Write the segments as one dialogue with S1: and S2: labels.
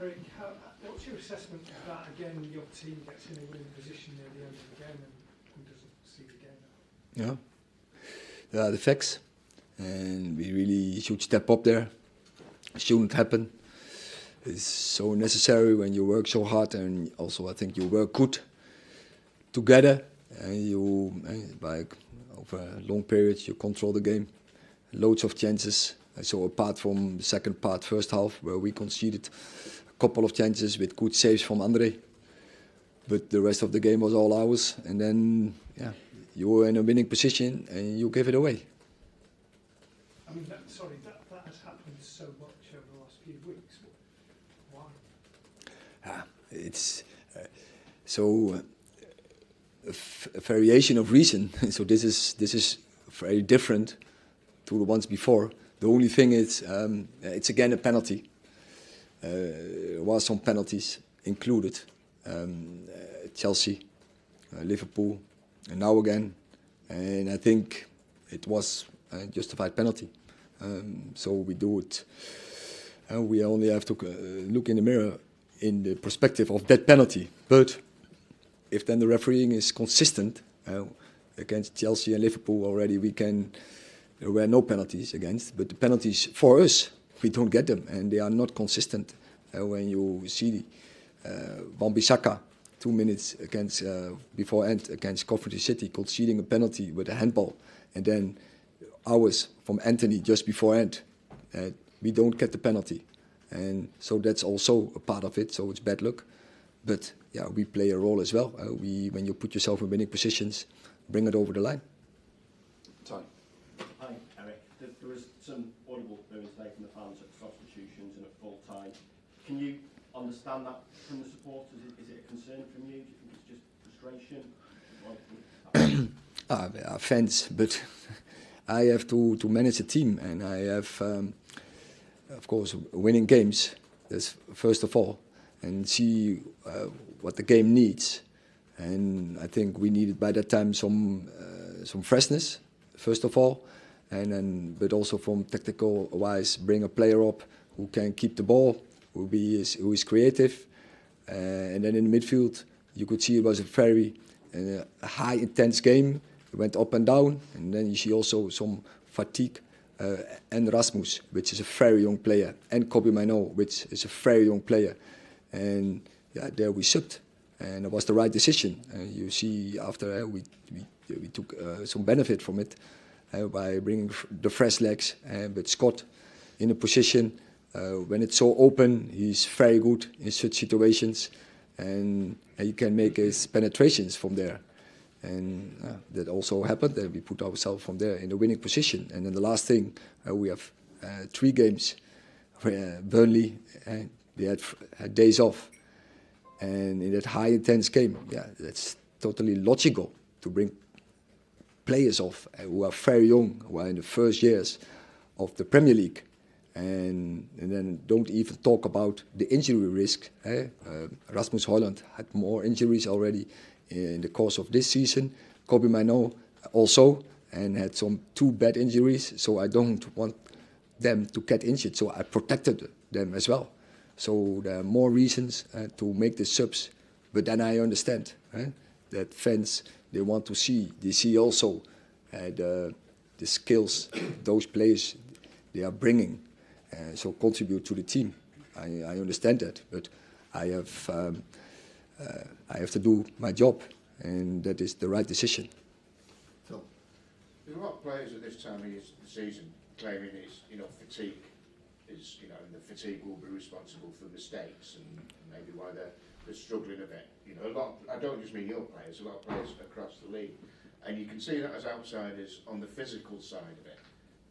S1: Eric, what's your assessment of that? Again, your team gets in a winning position near the end of the game, and who doesn't see the game?
S2: Yeah, there are the facts, and we really should step up there. It shouldn't happen. It's so necessary when you work so hard, and also I think you work good together, and you by over long periods you control the game. Loads of chances. So apart from the second part, first half, where we conceded a couple of chances with good saves from Andre, but the rest of the game was all ours. And then, yeah, you were in a winning position and you gave it away.
S1: I mean, that has happened so much over the last few weeks. Why?
S2: It's a variation of reason. So this is very different to the ones before. The only thing is, it's again a penalty. There was some penalties included. Chelsea, Liverpool, and now again. And I think it was a justified penalty. So we do it. We only have to look in the mirror in the perspective of that penalty. But if then the refereeing is consistent against Chelsea and Liverpool already, there were no penalties against, but the penalties for us, we don't get them, and they are not consistent. When you see Wan-Bissaka 2 minutes against before end against Coventry City conceding a penalty with a handball, and then ours from Anthony just before end, we don't get the penalty, and so that's also a part of it. So it's bad luck, but yeah, we play a role as well. When you put yourself in winning positions, bring it over the line.
S3: Time.
S4: Hi, Eric. There was some audible booing today from the fans at substitutions and at full time. Can you understand that from the supporters? Is it a concern from you? Do you think it's just frustration?
S2: We are fans, but I have to manage a team, and I have, of course, winning games. That's first of all, and see what the game needs. And I think we needed by that time some freshness, first of all, and then but also from tactical wise, bring a player up who can keep the ball, who is creative, and then in the midfield you could see it was a very high intense game. It went up and down, and then you see also some fatigue. And Rasmus, which is a very young player, and Kobbie Mainoo, which is a very young player, and yeah, there we subbed, and it was the right decision. You see, after we took some benefit from it by bringing the fresh legs, but Scott in a position when it's so open, he's very good in such situations, and he can make his penetrations from there. And that also happened, and we put ourselves from there in a winning position. And then the last thing, we have 3 games where Burnley, they had days off. And in that high intense game, yeah, that's totally logical to bring players off who are very young, who are in the first years of the Premier League. And then don't even talk about the injury risk. Rasmus Højlund had more injuries already in the course of this season. Kobbie Mainoo also, and had 2 bad injuries, so I don't want them to get injured, so I protected them as well. So there are more reasons to make the subs, but then I understand that fans, they want to see, they see also the skills those players they are bringing, so contribute to the team. I understand that, but I have to do my job, and that is the right decision.
S3: Phil.
S5: There's a lot of players at this time of the season claiming it's, fatigue is, and the fatigue will be responsible for mistakes and maybe why they're struggling a bit. I don't just mean your players, a lot of players across the league, and you can see that as outsiders on the physical side of it,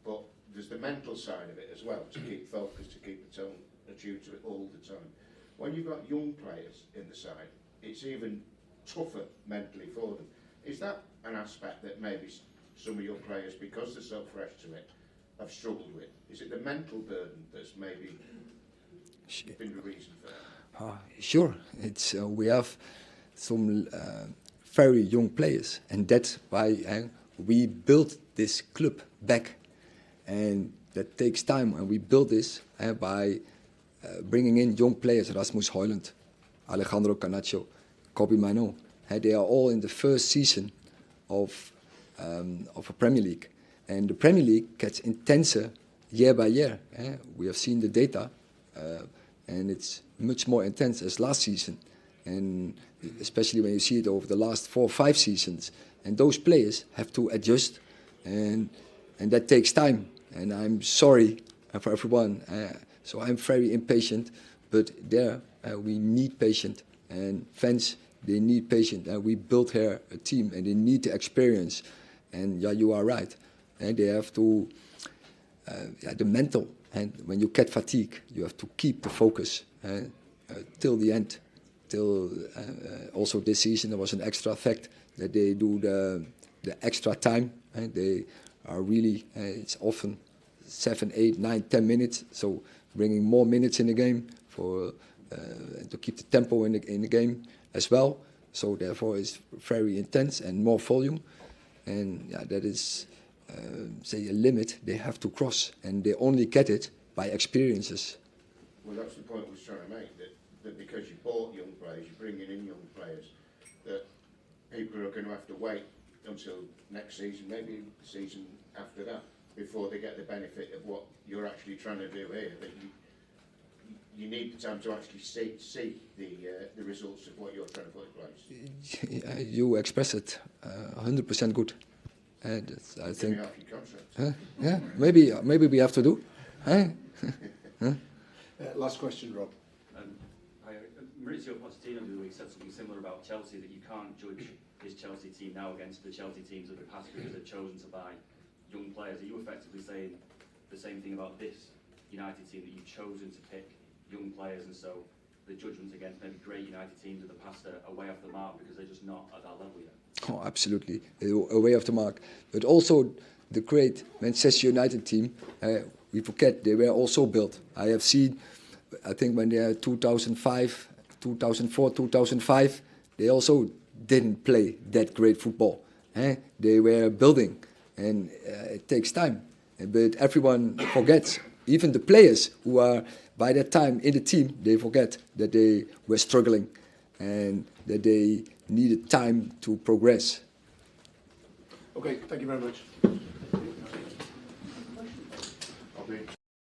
S5: but there's the mental side of it as well, to keep focused, to keep the tone attuned to it all the time. When you've got young players in the side, it's even tougher mentally for them. Is that an aspect that maybe some of your players, because they're so fresh to it, have struggled with? Is it the mental burden that's maybe been the reason for that?
S2: Sure, it's we have some very young players, and that's why we built this club back, and that takes time. And we built this by bringing in young players, Rasmus Højlund, Alejandro Garnacho, Kobbie Mainoo. They are all in the first season of a Premier League. And the Premier League gets intenser year by year. We have seen the data, and it's much more intense as last season. And especially when you see it over the last 4 or 5 seasons. And those players have to adjust, and that takes time. And I'm sorry for everyone. So I'm very impatient, but there we need patience. And fans, they need patience. We built here a team, and they need the experience. And yeah, you are right. And they have to, the mental. And when you get fatigue, you have to keep the focus till the end. Till also this season there was an extra fact that they do the extra time. And they are really, it's often 7, 8, 9, 10 minutes. So bringing more minutes in the game for to keep the tempo in the game as well. So therefore it's very intense and more volume. And yeah, that is, say, a limit they have to cross. And they only get it by experiences.
S5: Well, that's the point I was trying to make, that because you bought young players, you're bringing in young players, that people are going to have to wait until next season, maybe the season after that, before they get the benefit of what you're actually trying to do here. That you need the time to actually see the results of what you're trying to put in place.
S2: You express it 100% good. I think.
S5: Half your contract.
S2: Yeah, maybe we have to do.
S3: Last question, Rob.
S6: Maurizio Pochettino the other week said something similar about Chelsea, that you can't judge his Chelsea team now against the Chelsea teams of the past because they've chosen to buy young players. Are you effectively saying the same thing about this United team, that you've chosen to pick young players, and so the judgments against maybe great United teams of the past are way off the mark because they're just not at that level yet?
S2: Oh, absolutely, way off the mark. But also the great Manchester United team, we forget they were also built. I have seen, I think when they are 2005, 2004, 2005, they also didn't play that great football. They were building, and it takes time. But everyone forgets, even the players who are by that time in the team, they forget that they were struggling and that they needed time to progress.
S3: Okay, thank you very much.